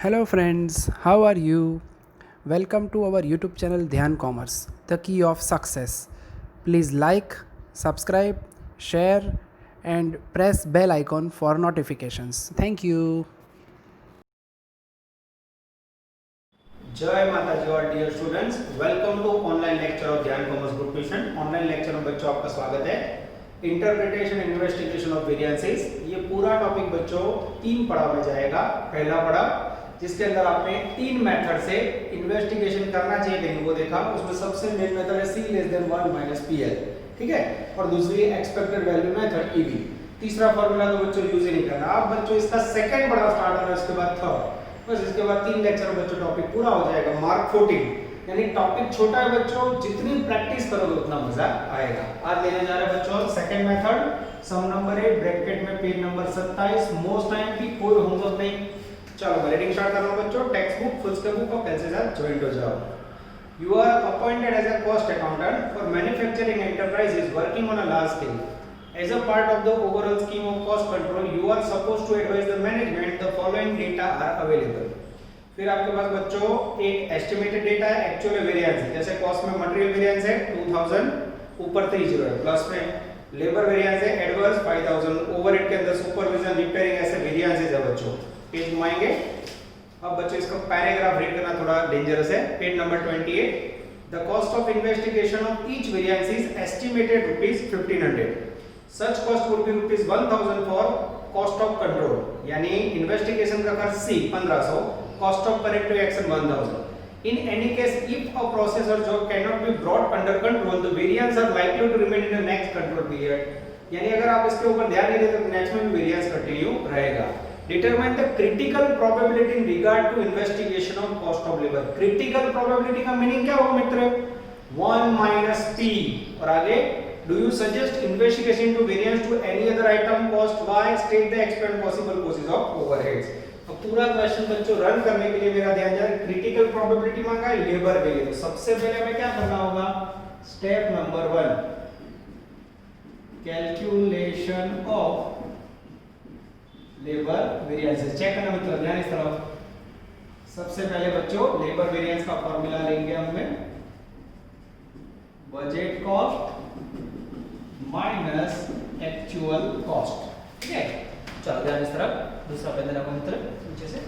Hello friends, how are you? Welcome to our YouTube channel Dhyan Commerce, the key of success. Please like, subscribe, share and press bell icon for notifications. Thank you. जय माता जी और dear students, welcome to online lecture of Gyan commerce group tuition. Online lecture में बच्चों आपका स्वागत है। Interpretation investigation of variances, ये पूरा टॉपिक बच्चों 3 पड़ाव में जाएगा। पहला पड़ाव जिसके अंदर आपने 3 मेथड से इन्वेस्टिगेशन करना चाहिए कि नहीं वो देखा। उसमें सबसे मेन मेथड है C less than 1 minus PL, ठीक है, और दूसरी एक्सपेक्टेड वैल्यू मेथड EV। तीसरा फार्मूला तो बच्चों यूज ही नहीं करना। अब बच्चों इसका सेकंड पड़ाव स्टार्ट हो रहा है, उसके बाद थर्ड, बस इसके बाद 3 लेक्चर में बच्चों टॉपिक पूरा हो जाएगा। मार्क 14, यानी टॉपिक छोटा है बच्चों, जितनी प्रैक्टिस करोगे उतना मजा आएगा। आज लेने जा रहे हैं बच्चों सेकंड मेथड, सम नंबर 8 ब्रैकेट में पेज नंबर 27, मोस्ट टाइम की कोई होमवर्क नहीं। चलो रीडिंग स्टार्ट कर रहा हूं बच्चों। Textbook, foolscap book और पेन से साथ ज्वाइन हो जाओ। You are appointed as a cost accountant for manufacturing enterprises working on a large scale. As a part of the overall scheme of cost control, you are supposed to advise the management the following data are available. फिर आपके पास बच्चों एक estimated data है, actual variance है। जैसे cost में material variance है 2000, ऊपर 30 है, प्लस में लेबर वेरिएंस है एडवर्स 5000, ओवरहेड के अंदर सुपरविजन रिपेयरिंग ऐसे वेरिएंसेस है बच्चों। पेज घुमाएंगे। अब बच्चों इसका पैराग्राफ रीड करना थोड़ा डेंजरस है। Page number 28, the cost of investigation of each variance is estimated rupees 1500। Such cost would be rupees 1000 for cost of control, यानी इन्वेस्टिगेशन का खर्च C 1500, cost of corrective action 1000. In any case, if a process or job cannot be brought under control, the variance are likely to remain in the next control period. यानी अगर आप इसके ऊपर ध्यान नहीं देते तो नेक्स्ट में भी वेरिएंस कंटिन्यू रहेगा। Determine the critical probability in regard to investigation of cost of labor. Critical probability का मीनिंग क्या होगा मित्र? 1 minus P। और आगे Do you suggest investigation to variance to any other item cost? Why? State the expand possible causes of overheads. अब पूरा question बच्चों run करने के लिए मेरा ध्यान जाए, क्रिटिकल प्रोबेबिलिटी मांगा है लेबर के लिए। तो सबसे पहले हमें क्या करना होगा? Step number 1, calculation of labour variances. Check करना मित्रों, ध्यान इस तरफ। सबसे पहले बच्चों लेबर वेरिएंस का फॉर्मूला लेंगे हम budget cost minus actual cost, ठीक है। चलो ध्यान इस तरफ। दूसरा पेज देना मित्र नीचे से।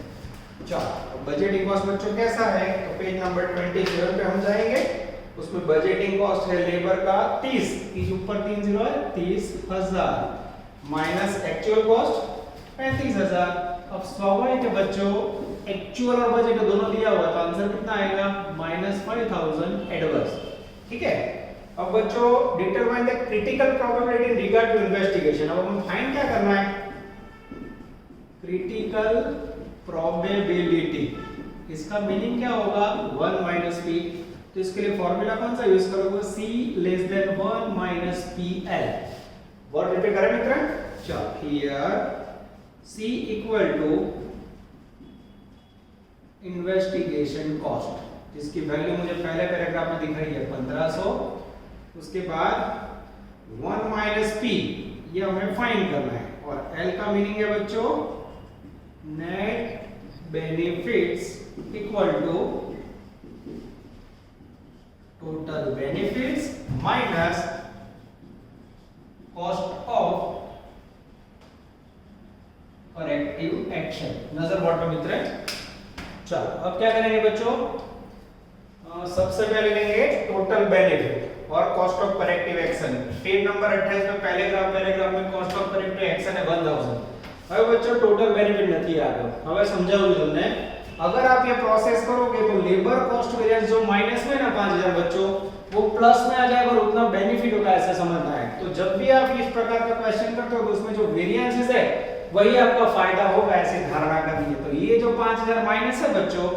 चलो बजटिंग कॉस्ट बच्चों कैसा है? तो पेज नंबर 27 पे हम जाएंगे। उसमें बजटिंग कॉस्ट है लेबर का 30 ऊपर 3 जीरो है 30,000 माइनस एक्चुअल कॉस्ट 35,000। अब स्वाभाविक है बच्चों एक्चुअल और बजट दोनों दिया हुआ तो आंसर कितना आएगा? -5000 एडवर्स, ठीक है। अब बच्चों determine the critical probability in regard to investigation. अब हमें फाइंड क्या करना है? क्रिटिकल प्रोबेबिलिटी, इसका मीनिंग क्या होगा? 1 माइनस P। तो इसके लिए फॉर्मूला कौन सा यूज करोगे? C less than 1 minus PL। Word repeat करें मित्र। चलो here C equal to investigation cost, जिसकी वैल्यू मुझे पहले पैराग्राफ में दिख रही है 1500। उसके बाद 1 माइनस P, ये हमें फाइंड करना है। और L का मीनिंग है बच्चों net benefits equal to total benefits minus cost of corrective action. नजर बोर्ड पे मित्र। चलो अब क्या करेंगे बच्चों? सबसे पहले लेंगे टोटल बेनिफिट और cost of corrective action. Page number 28 में पैराग्राफ में कॉस्ट ऑफ करेक्टिव एक्शन है 1000। હવે બચ્ચો ટોટલ બેનિફિટ નથી આવ્યો। હવે સમજાવું છું તમને। अगर आप ये प्रोसेस करोगे तो लेबर कॉस्ट वेरिएंस जो माइनस में ना 5000 बच्चों वो प्लस में आ जाएगा और उतना बेनिफिट होगा, ऐसा समझना है। तो जब भी आप इस प्रकार का क्वेश्चन करते हो तो उसमें जो वेरिएंसेस है वही आपका फायदा होगा, ऐसी धारणा करनी है। तो ये जो 5000 माइनस है बच्चों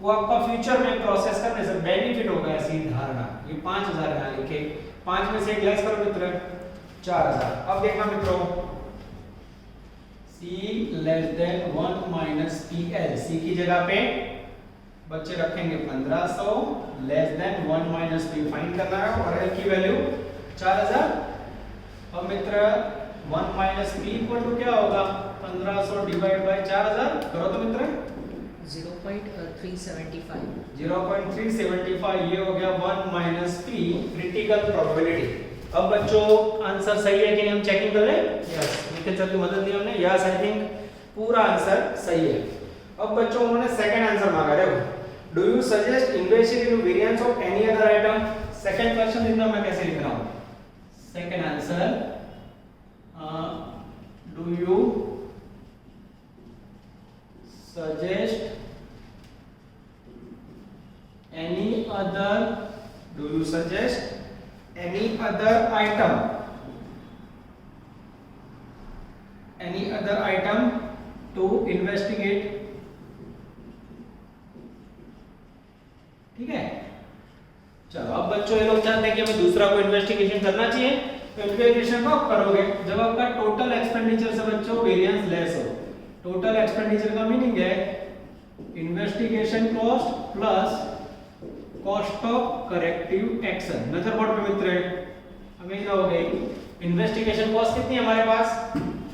वो आपका फ्यूचर में प्रोसेस करने से बेनिफिट होगा, ऐसी धारणा। ये 5000 यहां लिखे, 5 में से एक लेस करो मित्र 4000। अब देखना मित्रों C less than 1 minus PL। C की जगह पे बच्चे रखेंगे 1500 less than 1 minus P find करना है और L की वैल्यू 4000। अब मित्र 1 माइनस P इक्वल टू क्या होगा? 1500 डिवाइड बाय 4000 करो तो मित्र 0.375 0.375 ये हो गया 1 माइनस पी क्रिटिकल प्रोबेबिलिटी। अब बच्चों आंसर सही है कि नहीं हम चेकिंग कर लें। यस, निखिल सर की मदद दी हमने। यस, आई थिंक पूरा आंसर सही है। अब बच्चों उन्होंने सेकंड आंसर मांगा। देखो, do you suggest investing in variance of any other item. Second question लिखना मैं कैसे लिख रहा हूं। Second answer, do you suggest any other item to investigate। ठीक है, चलो अब बच्चों ये लोग चाहते हैं कि हमें दूसरा को इन्वेस्टिगेशन करना चाहिए। तो इन्वेस्टिगेशन कब करोगे, जब आपका टोटल एक्सपेंडिचर से बच्चों वेरिएंस लेस हो। टोटल एक्सपेंडिचर का मीनिंग है investigation cost plus cost of corrective action. Method board पे मित्र हमें क्या हो गई, इन्वेस्टिगेशन कॉस्ट कितनी है हमारे पास।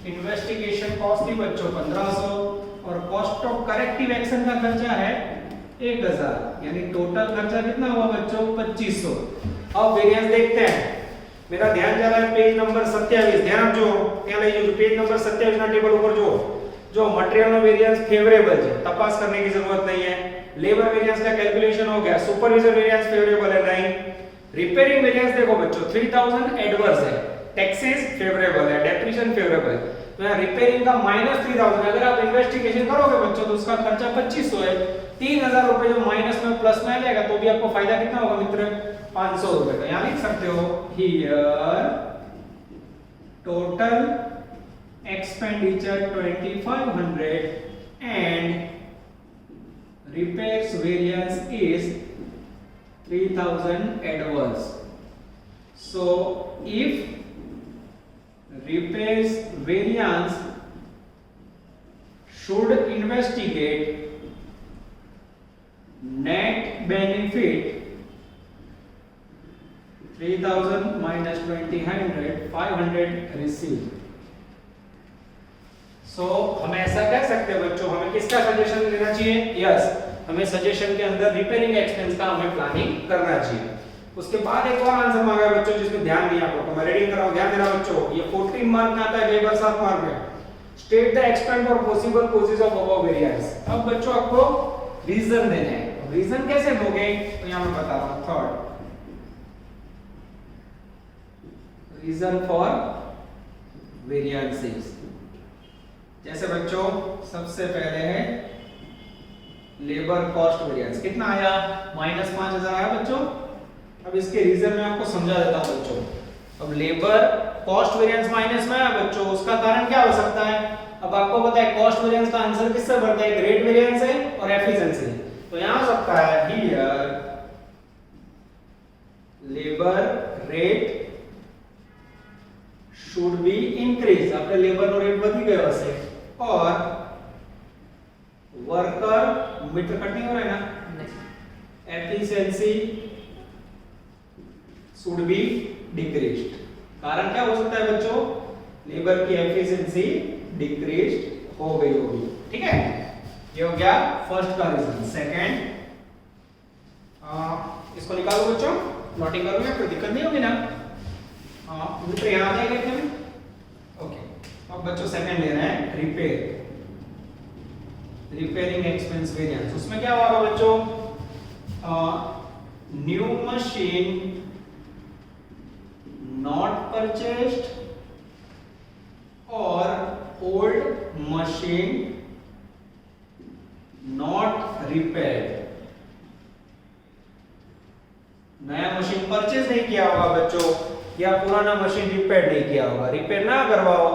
इन्वेस्टिगेशन कॉस्ट थी बच्चों 1500 और कॉस्ट ऑफ करेक्टिव एक्शन का खर्चा है 1000, यानी टोटल खर्चा कितना हुआ बच्चों 2500। अब वेरिएंस देखते हैं। मेरा ध्यान जा रहा है पेज नंबर 27। ध्यान जो ત્યાં લઈ જો पेज नंबर 27 ના ટેબલ ઉપર जो मटेरियल નો वेरिएंस फेवरेबल है, तपास करने की जरूरत नहीं है। लेबर वेरिएंस का कैलकुलेशन हो गया, सुपरवाइजर वेरिएंस फेवरेबल है नहीं। रिपेयरिंग वेरिएंस देखो बच्चों 3000 एडवर्स है, टैक्सेस फेवरेबल है, डेप्रिसिएशन फेवरेबल है। तो यहाँ रिपेयरिंग का -3000, अगर आप इन्वेस्टिगेशन करोगे बच्चों तो उसका खर्चा 2500 है। 3000 रुपए जो माइनस में प्लस में आ जाएगा तो भी आपको फायदा कितना होगा मित्र 500 रुपए का। यहाँ लिख सकते हो here total expenditure 2500 and repairs variance is 3000 adverse. So if repairs variance should investigate net benefit 3000 minus 2000 500 received। सो हम ऐसा कह सकते हैं बच्चों, हमें किसका सजेशन लेना चाहिए। यस, हमें सजेशन के अंदर रिपेयरिंग एक्सपेंस का हमें प्लानिंग करना चाहिए। उसके बाद एक और आंसर मांगा है बच्चों जिसमें ध्यान नहीं आप लोगों को, मैं रीडिंग कर रहा हूं, ध्यान देना बच्चों। ये 14 मार्क में आता है, कई बार 7 मार्क में। स्टेट द एक्सपेंस और possible causes of above variance. अब बच्चों आपको रीजन देने हैं। रीजन कैसे दोगे तो यहां मैं बता रहा हूं। थर्ड रीजन फॉर वेरिएंसेस, जैसे बच्चों सबसे पहले है लेबर कॉस्ट वेरिएंस। कितना आया -5000 आया बच्चों। अब इसके रीजन में आपको समझा देता हूं बच्चों। अब लेबर कॉस्ट वेरिएंस माइनस में आया बच्चों, उसका कारण क्या हो सकता है। अब आपको पता है कॉस्ट वेरिएंस का आंसर किससे बढ़ता है, रेट वेरिएंस है और एफिशिएंसी। तो यहां हो सकता है here labour rate should be increase. अपने लेबर નો રેટ વધી ગયો હશે और वर्कर मीटर कट नहीं हो रहा है ना, एफिशिएंसी शुड बी डिक्रीज्ड। कारण क्या हो सकता है बच्चों, लेबर की एफिशिएंसी डिक्रीज्ड हो गई होगी। ठीक है, ये हो गया फर्स्ट का रीजन। सेकंड, इसको निकालो बच्चों, नोटिंग करोगे कोई दिक्कत नहीं होगी ना। मित्र यहां आ जाएगा इतने में। ओके, अब बच्चों सेकंड ले रहे हैं रिपेयरिंग एक्सपेंस वेरिएंस। उसमें क्या होगा बच्चों, न्यू मशीन नॉट परचेस्ड और ओल्ड मशीन नॉट रिपेयर्ड। नया मशीन परचेज नहीं किया होगा बच्चों, या पुराना मशीन रिपेयर नहीं किया होगा। रिपेयर ना करवाओ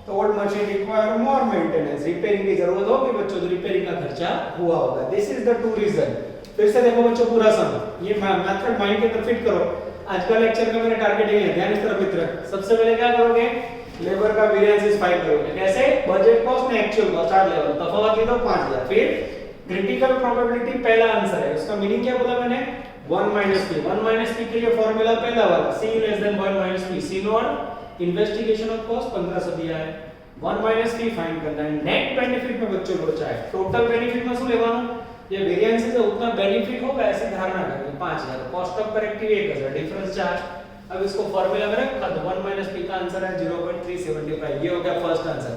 तो old machine require more maintenance, repairing की जरूरत होगी बच्चों, तो रिपेयरिंग का खर्चा हुआ होगा। This is the two reason. फिर से देखो बच्चों पूरा सम, ये मेथड माइंड के अंदर फिट करो। आज का लेक्चर का मेरा टारगेट ये है, ध्यान इस तरफ मित्र। सबसे पहले क्या करोगे, लेबर का वेरिएंस फाइंड करोगे। कैसे, बजट कॉस्ट में एक्चुअल कॉस्ट आठ लेवल, तफावत ले दो 5000। फिर क्रिटिकल प्रोबेबिलिटी पहला आंसर है, उसका मीनिंग क्या बोला मैंने, 1 - p। 1 - p के लिए फार्मूला पहला वाला c < 1 - p। c not investigation of cost 1500 दिया है। 1 માઈનસ p ફાઇન્ડ करना है नेट बेनिफिट में बच्चों लोचा है टोटल बेनिफिट में શું લેવાનું ये वेरिएंसेस है उतना बेनिफिट होगा ऐसे धारणा करें 5000 कॉस्ट ऑफ करेक्टिव 1000 डिफरेंस 4 अब इसको फार्मूला में रखा तो 1 माइनस p का आंसर है 0.375 ये हो गया first answer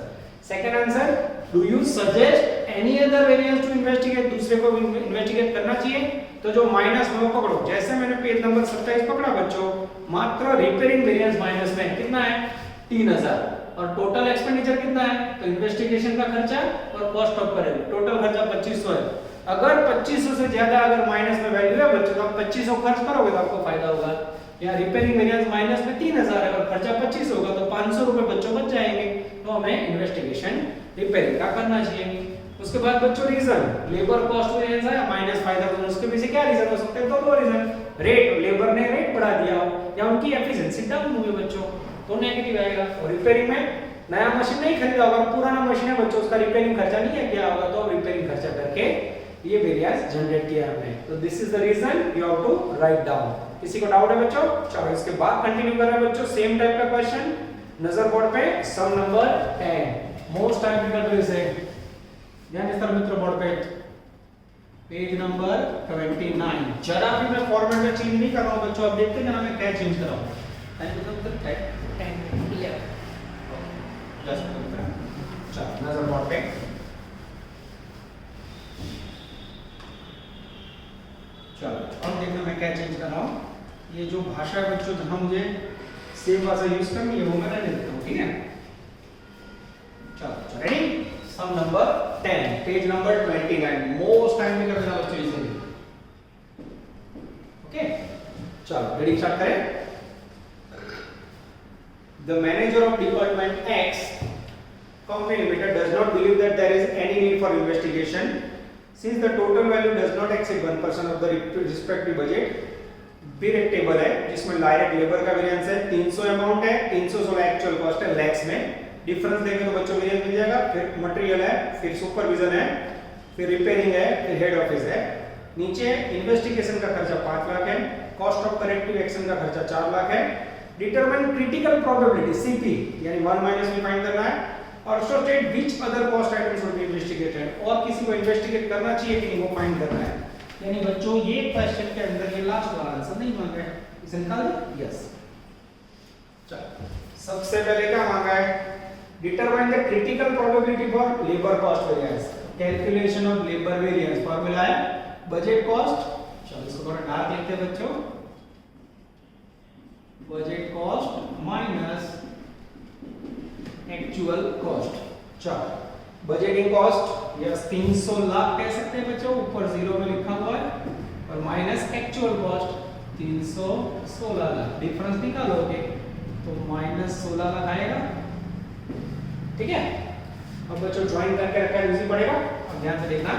second answer do you suggest any other variance to investigate दूसरे को इन्वेस्टिगेट करना चाहिए तो जो माइनस में वो पकड़ो जैसे मैंने पेज नंबर 27 पकड़ा बच्चों मात्र रिपेयरिंग वेरिएंस माइनस में कितना है 3000 और टोटल एक्सपेंडिचर कितना है तो इन्वेस्टिगेशन का खर्चा और कॉस्ट ऑफ करेक्टिव टोटल खर्चा 2500 है अगर 2500 से ज्यादा अगर माइनस में वैल्यू है बच्चों तो आप 2500 खर्च करोगे तो आपको फायदा होगा या रिपेयरिंग वेरिएंस माइनस में 3000 है और खर्चा 25 होगा तो 500 रुपए बच्चों बच जाएंगे तो हमें इन्वेस्टिगेशन रिपेयरिंग का करना चाहिए उसके बाद बच्चों रीजन लेबर कॉस्ट वेरिएंस है माइनस फायदा तो उसके पीछे क्या रीजन हो सकते हैं तो दो रीजन रेट लेबर ने रेट बढ़ा दिया या उनकी एफिशिएंसी डाउन हुई बच्चों तो नेगेटिव आएगा और रिपेयरिंग में नया मशीन नहीं खरीदा होगा पुराना मशीन है बच्चों उसका रिपेयरिंग खर्चा नहीं है क्या होगा तो रिपेयरिंग खर्चा करके ये वेरिएंस जनरेट किया हमने तो this is the reason you have to write down किसी को डाउट है बच्चों चलो इसके बाद कंटिन्यू कर रहे हैं बच्चों सेम टाइप का क्वेश्चन नजर बोर्ड पे सम नंबर 10 मोस्ट टाइम निकल रहे से ध्यान इस तरह मित्रों बोर्ड पे पेज नंबर 29 जरा भी मैं फॉर्मेट में चेंज नहीं कर रहा हूं बच्चों अब देखते हैं जरा मैं क्या चेंज कर रहा हूं नजर बोर्ड पे चलो अब देखना मैं क्या चेंज कर रहा हूं ये जो भाषा है बच्चों जहां मुझे सेम भाषा यूज करनी है वो मैं रहने देता हूं ठीक है चलो ready sum number 10 page number 29 most time में कर देना बच्चों इसे ओके चलो रीडिंग स्टार्ट करें The manager of department X company limited does not believe that there is any need for investigation since the total value does not exceed 1% of the respective budget फिर एक table है जिसमें direct labour का variance है 300 amount है 316 actual cost है लैक्स में difference देंगे तो बच्चों वेरिएंस मिल जाएगा फिर मटेरियल है फिर सुपरविजन है फिर रिपेयरिंग है फिर हेड ऑफिस है नीचे इन्वेस्टिगेशन का खर्चा 5 लाख है कॉस्ट ऑफ करेक्टिव एक्शन का खर्चा 4 लाख है डिटरमाइन क्रिटिकल प्रोबेबिलिटी सीपी यानी 1 माइनस में फाइंड करना है और so state which other cost items should be investigated और किसी को इन्वेस्टिगेट करना चाहिए कि नहीं वो फाइंड करना है यानी बच्चों ये क्वेश्चन के अंदर ये लास्ट वाला आंसर नहीं मांगा है इसे निकाल दो यस चलो सबसे पहले क्या मांगा है determine the critical probability for labour cost variance calculation of labour variance formula है बजट कॉस्ट चलो इसको थोड़ा डार्क लिखते हैं बच्चों budget cost minus actual cost चलो बजटिंग कॉस्ट यस 300 लाख कह सकते हैं बच्चों ऊपर जीरो में लिखा हुआ है और minus actual cost 316 lakh difference निकालोगे तो माइनस 16 लाख आएगा ठीक है अब बच्चों ज्वाइन करके रखा है इजी पड़ेगा अब ध्यान से देखना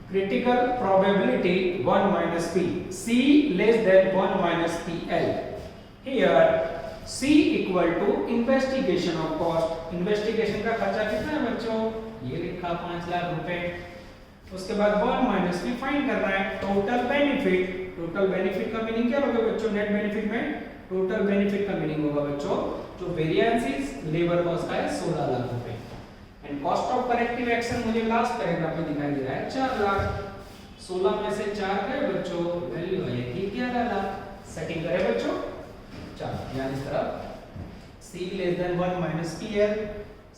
critical probability 1 minus p c less than 1 minus pl here c equal to investigation of cost investigation का खर्चा कितना है बच्चों ये लिखा 5 लाख रुपए उसके बाद 1 माइनस p फाइंड करना है टोटल बेनिफिट का मीनिंग क्या होगा बच्चों नेट बेनिफिट में टोटल बेनिफिट का मीनिंग होगा बच्चों जो वेरिएंस इज लेबर कॉस्ट का है 16 लाख रुपए and cost of corrective action मुझे लास्ट पैराग्राफ में दिखाई दे रहा है 4 लाख 16 में से 4 गए बच्चों वैल्यू आएगी 11 लाख सेटिंग करें बच्चों चलो ध्यान इस तरफ c less than 1 minus pl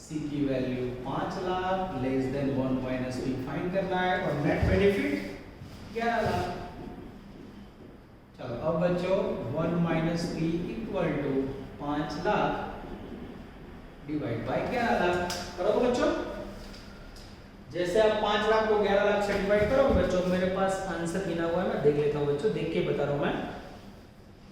c की value 5 lakh less than 1 minus p find करना है और नेट बेनिफिट 11 लाख चलो अब बच्चों 1 minus p equal to 5 lakh divide by 11 lakh करो बच्चों जैसे आप 5 लाख को 11 लाख से डिवाइड करोगे बच्चों मेरे पास आंसर गिना हुआ है मैं देख लेता हूं बच्चों देख के बता रहा हूं मैं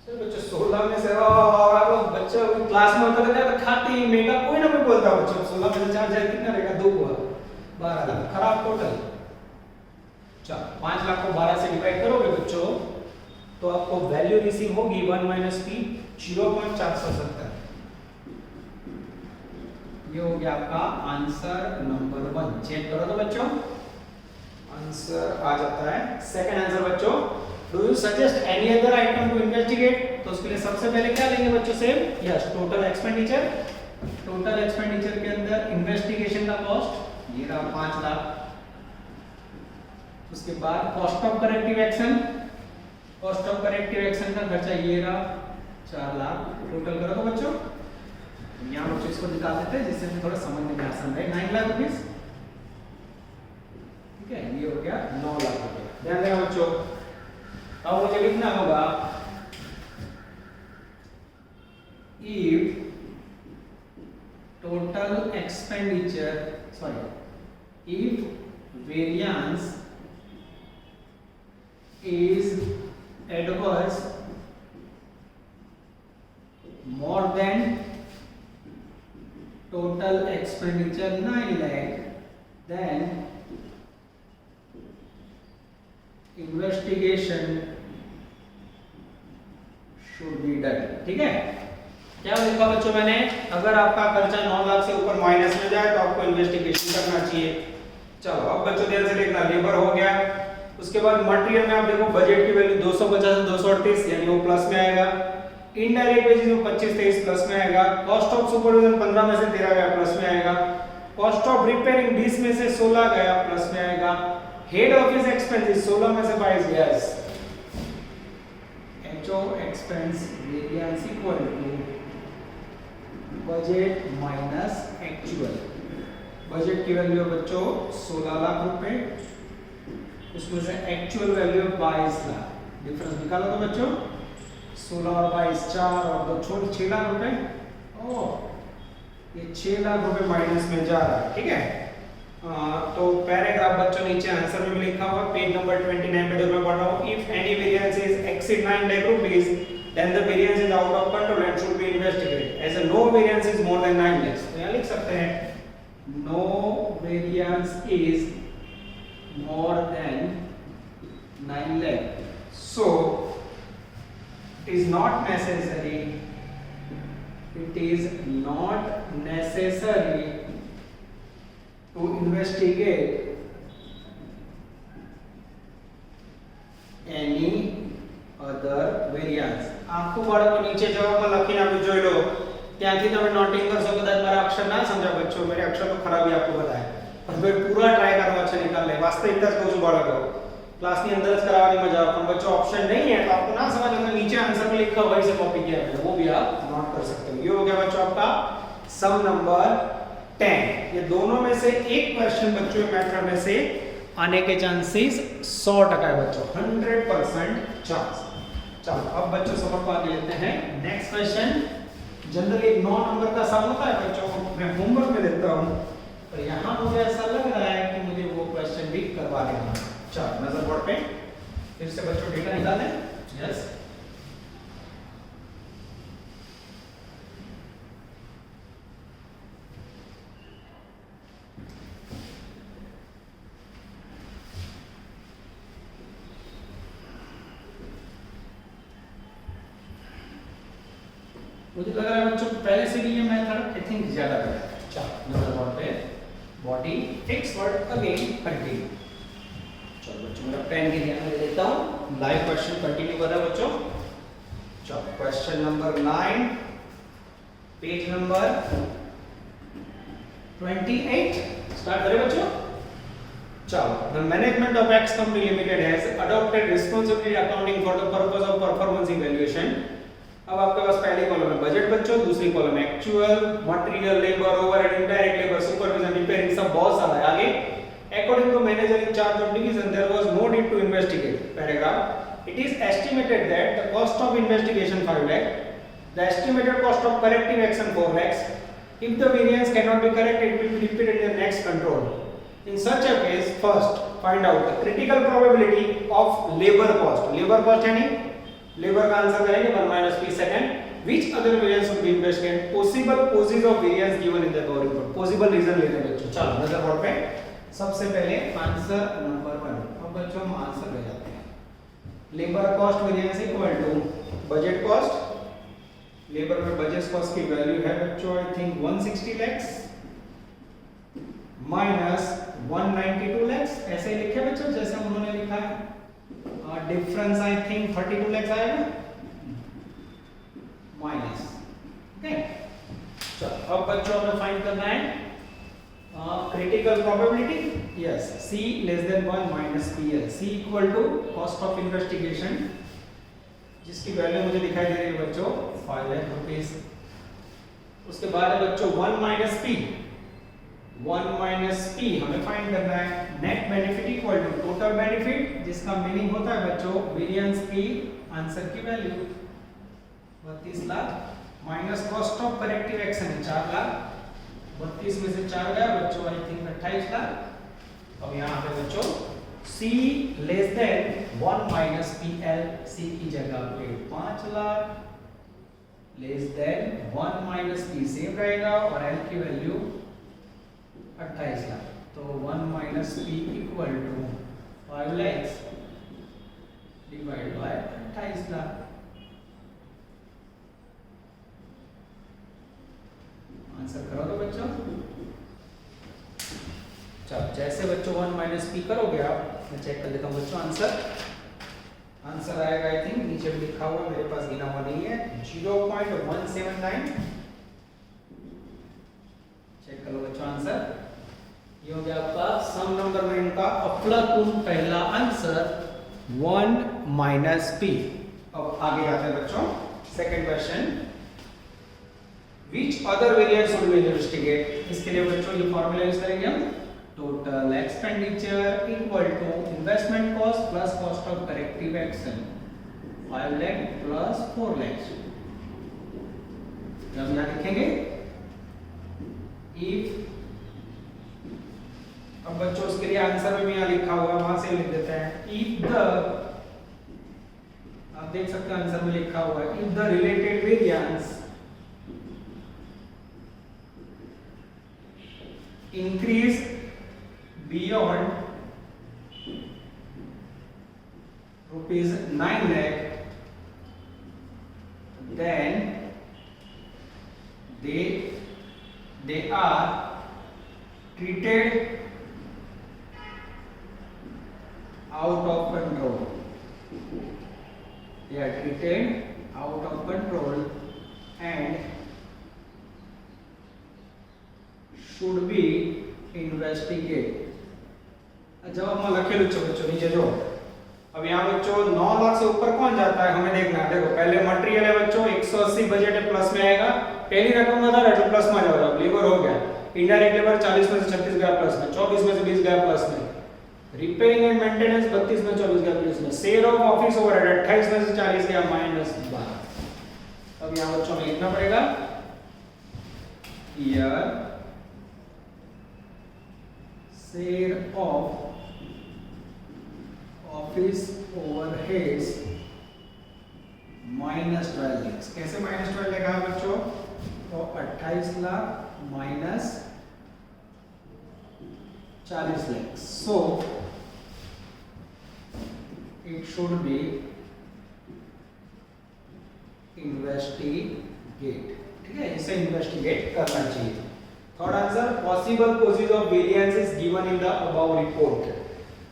सर बच्चों 16 में से आप लोग बच्चे क्लास में होता रहता है तो खाते ही मेगा कोई ना कोई बोलता बच्चों 16 में से 4 जाए कितना रहेगा 2 हुआ 12 लाख खराब टोटल चलो 5 लाख को 12 से डिवाइड करोगे बच्चों तो आपको वैल्यू रिसीव होगी 1 माइनस p 0.470 ये हो गया आपका आंसर नंबर 1 चेक करो तो बच्चों आंसर आ जाता है सेकंड आंसर बच्चों do you suggest any other item to investigate तो उसके लिए सबसे पहले क्या लेंगे बच्चों same yes total expenditure total expenditure के अंदर इन्वेस्टिगेशन का कॉस्ट ये रहा 5 लाख। उसके बाद cost of corrective action, cost of corrective action का खर्चा ये रहा 4 लाख। टोटल करो तो बच्चों यहाँ बच्चों इसको निकाल देते हैं जिससे हमें थोड़ा समझने में आसान रहे। 9 लाख रुपीस, ठीक है, ये हो गया 9 लाख रुपए। ध्यान देना बच्चों, अब मुझे लिखना होगा if total expenditure, sorry, if variance is adverse more than total expenditure 9 lakh, then investigation should be done। ठीक है, क्या लिखा बच्चों मैंने, अगर आपका खर्चा 9 लाख से ऊपर माइनस में जाए तो आपको इन्वेस्टिगेशन करना चाहिए। चलो अब बच्चों ध्यान से देखना, लेबर हो गया। उसके बाद मटेरियल में आप देखो बजट की वैल्यू 250 से 238 यानी वो प्लस में आएगा। इनडायरेक्ट वेजेस में 25-23 प्लस में आएगा। कॉस्ट ऑफ सुपरविजन 15 में से 13 गया प्लस में आएगा। कॉस्ट ऑफ रिपेयरिंग 20 में से 16 गया प्लस में आएगा। हेड ऑफिस एक्सपेंसेस 16 में से 22 गया। HO expense variance equal to budget minus actual. Budget की वैल्यू है बच्चों 16 लाख रुपए, उसमें से एक्चुअल वैल्यू 22 लाख। डिफरेंस निकालो तो बच्चों 16 और 22 4 और 2 छोड़ 6 लाख रुपए। ये 6 लाख रुपए माइनस में जा रहा है। ठीक है, तो पैराग्राफ बच्चों नीचे आंसर में भी लिखा हुआ पेज नंबर 29 पे जो मैं पढ़ रहा हूँ, if any variance is exceed 9 lakh rupees then the variance is out of control and should be investigated as a no variance is more than 9 lakhs। तो यहाँ लिख सकते हैं no variance is more than 9 lakh, so it is not necessary to investigate any other variance। आपको बाળકો નીચે જવાબમાં લખીને આપ્યું જોઈ લો, ત્યાંથી તમે નોટિંગ કરશો। કદાચ મારા અક્ષર ના સમજા બચ્ચો, मेरे अक्षर तो खराब ही आपको बताया, पर फिर पूरा ट्राई करवा છે निकालने। वास्तविकता જ કહું છું બાળકો, क्लास ની અંદર જ करावानी मजा આવે, પણ बच्चों ऑप्शन नहीं है तो आपको ना समझ में नीचे आंसर में लिखा वही से कॉपी किया है, वो भी आप नोट कर सकते हो। ये हो गया बच्चों आपका सम नंबर 10। ये दोनों में से एक क्वेश्चन बच्चों मेथड में से आने के चांसेस 100% है बच्चों, 100% चांस। चलो अब बच्चों समझ को आगे लेते हैं। नेक्स्ट क्वेश्चन जनरली 9 नंबर का सम होता है बच्चों, मैं होमवर्क में देता हूं, पर यहां मुझे ऐसा लग रहा है कि मुझे वो क्वेश्चन भी करवा देना। चलो नजर बोर्ड पे फिर से बच्चों डेटा निकालें। यस, मुझे लग रहा है बच्चों पहले से भी ये मेथड आई थिंक ज्यादा बेटर है। चलो नंबर बोर्ड पे body fix word again continue. चलो बच्चों मेरा पेन के ध्यान में देता हूँ, लाइव क्वेश्चन कंटिन्यू कर रहा है बच्चों। चलो question number 9 page number 28 start करें बच्चों। चलो, the management of X company limited has adopted responsibility accounting for the purpose of performance evaluation। अब आपके पास पहली कॉलम है बजट बच्चों, दूसरी कॉलम है actual, material, labour, overhead, indirect labour, supervision, repairing, सब बहुत सारा है। आगे according to manager in charge of division there was no need to investigate. Paragraph it is estimated that the cost of investigation 5 lakh, the estimated cost of corrective action 4 lakhs, if the variance cannot be corrected it will be repeated in the next control। In such a case first find out the critical probability of labor cost। labor cost यानी labour का answer करेंगे 1 minus p second. which other variance would be investigated, possible causes of variance given in the above report। possible reason लेते हैं बच्चों। चलो नजर board पे सबसे पहले आंसर नंबर 1। अब बच्चों हम आंसर ले जाते हैं। Labour cost variance equal to budget cost. लेबर में बजट कॉस्ट की वैल्यू है बच्चों I think 160 lakhs minus 192 lakhs, ऐसे ही लिखे बच्चों जैसे उन्होंने लिखा है। डिफरेंस आई थिंक 32 lakhs आएगा माइनस। ओके चलो अब बच्चों हमें फाइंड करना है critical probability. Yes, C less than 1 minus PL। C equal to cost of investigation, जिसकी वैल्यू मुझे दिखाई दे रही है बच्चों 5 लाख रुपीस। उसके बाद है बच्चों 1 माइनस P। 1 माइनस P हमें फाइंड करना है। Net benefit equal to total benefit, जिसका मीनिंग होता है बच्चों वेरिएंस P, आंसर की value 32 lakh, minus cost of corrective action 4 lakh. 32 में से 4 गया बच्चों, आई थिंक 28 लाख। अब यहाँ पे बच्चों C less than 1 minus PL, C की जगह पे 5 lakh, less than 1 minus P same रहेगा और L की वैल्यू 28 लाख। तो 1 minus P equal to 5 lakh divide by 28 lakh. Answer करो तो बच्चों। चलो जैसे बच्चों 1 माइनस P करोगे आप, मैं चेक कर लेता हूँ बच्चों आंसर आएगा। आई थिंक नीचे भी लिखा हुआ, मेरे पास गिना हुआ नहीं है, 0.179। चेक करो बच्चों आंसर, ये हो गया आपका सम नंबर में इनका अफलातून पहला आंसर 1 माइनस P। अब आगे आते हैं बच्चों second question, which other variance would we investigate. इसके लिए बच्चों ये फॉर्मूला यूज करेंगे हम, total expenditure equal to investment cost plus cost of corrective action, 5 lakh plus 4 lakh. हम यहाँ लिखेंगे इफ, अब बच्चों उसके लिए आंसर में भी यहाँ लिखा हुआ है, वहां से लिख देते हैं। इफ द, आप देख सकते हैं आंसर में लिखा हुआ है, if the related variance increase beyond rupees 9 lakh, then they are treated out of control. They are treated out of control and should be investigate। जवाब में लखेलू छो बच्चों नीचे जो। अब यहाँ बच्चों 9 लाख से ऊपर कौन जाता है हमें देखना है। देखो पहले मटेरियल है बच्चों 180 बजट है, प्लस में आएगा। पहली रकम बता रहा है तो प्लस में जाओ, लेबर हो गया। इनडायरेक्ट लेबर 40 में से 36 गया प्लस में, 24 में से 20 गया प्लस में, रिपेयरिंग एंड मेंटेनेंस 32 में 24 गया प्लस में, शेयर ऑफ ऑफिस ओवरहेड 28 में से 40 गया माइनस 12। अब यहाँ बच्चों में लिखना पड़ेगा year share of office overheads minus 12 lakh. कैसे माइनस 12 लिखा है बच्चों, तो 28 lakh minus 40 lakh. So it should be investigate. ठीक है, इसे इन्वेस्टिगेट करना चाहिए। Third answer, possible causes of variance is given in the above report.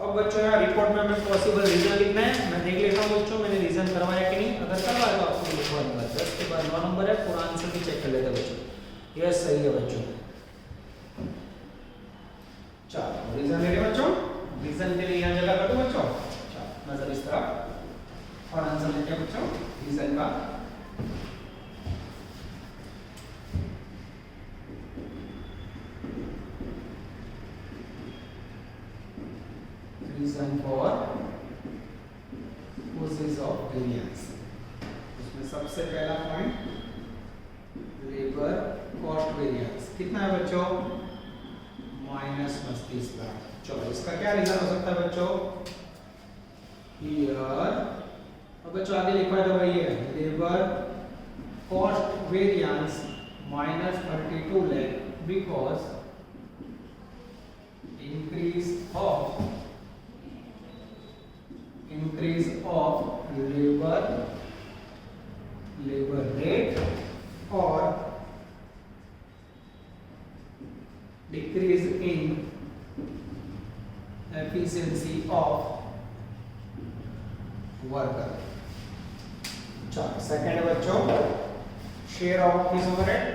अब बच्चों यहाँ रिपोर्ट में हमें पॉसिबल रीजन लिखना है। मैं देख लेता हूँ बच्चों मैंने रीजन करवाया कि नहीं, अगर करवाया तो आपको लिखवा दूंगा। 10 के बाद 9 नंबर है, पूरा आंसर भी चेक कर लेते हैं बच्चों। यस सही है बच्चों। चलो रीजन ले बच्चों, रीजन के लिए यहाँ जगह कर दो बच्चों। चलो नजर इस तरफ और आंसर लेते हैं बच्चों रीजन का। Reason for causes of variance, उसमें सबसे पहला पॉइंट लेबर कॉस्ट वेरिएंस कितना है बच्चों, माइनस 35 लाख। चलो इसका क्या रीजन हो सकता है बच्चों, हियर। अब बच्चों आगे लिखा है तो वही है, labour cost variance minus 32 lakh because increase of labor rate or decrease in efficiency of worker। चलो सेकंड है बच्चों शेयर ऑफ ऑफिस ओवरहेड।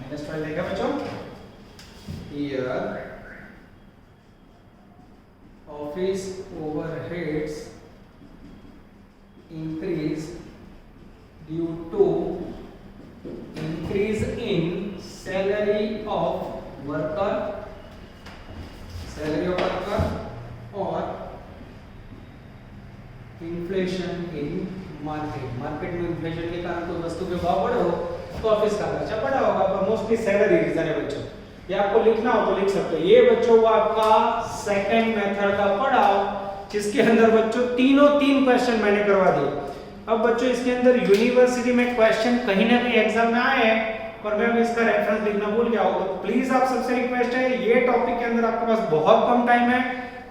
-12 देखा बच्चों, year office overheads increase due to increase in salary of worker और inflation in market में inflation के कारण कोई वस्तु के भाव बढ़े हो तो ऑफिस का खर्चा बढ़ा होगा, पर मोस्टली सैलरी रीजन है बच्चों। ये आपको लिखना हो तो लिख सकते हो। ये बच्चों वो आपका सेकंड मेथड का पढ़ाओ, जिसके अंदर बच्चों तीनों तीन क्वेश्चन मैंने करवा दिए। अब बच्चों इसके अंदर यूनिवर्सिटी में क्वेश्चन कहीं ना कहीं एग्जाम में आए हैं, पर मैं इसका रेफरेंस लिखना भूल गया हूं, तो प्लीज आप सबसे रिक्वेस्ट है, ये टॉपिक के अंदर आपके पास बहुत कम टाइम है।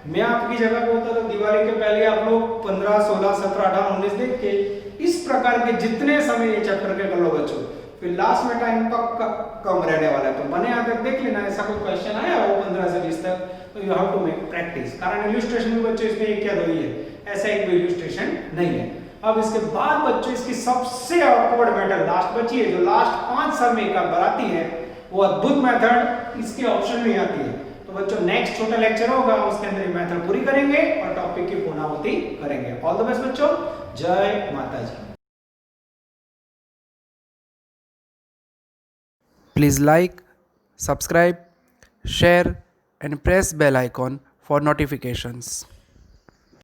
मैं आपकी जगह पे होता तो दिवाली के पहले आप लोग 15, 16, 17, 18, 19 देख के इस प्रकार के जितने समय ये चैप्टर के कर लो बच्चों, फिर लास्ट में टाइम पक्का कम रहने वाला है। तो बने यहाँ तक देख लेना, ऐसा कोई क्वेश्चन आया हो 15 से 20 तक तो you have to make practice, कारण इलस्ट्रेशन भी बच्चों इसमें एक या दो ही है, ऐसा एक भी इलस्ट्रेशन नहीं है। अब इसके बाद बच्चों इसकी सबसे ऑकवर्ड मेथड लास्ट बची है, जो लास्ट 5 साल में एक बार आती है, वो अद्भुत मेथड इसके ऑप्शन में आती है। तो बच्चों नेक्स्ट छोटा लेक्चर होगा, उसके अंदर ये मेथड पूरी करेंगे और टॉपिक की पूर्णाहुति करेंगे। ऑल द बेस्ट बच्चों, जय माता जी। Please like, subscribe, share and press bell icon for notifications.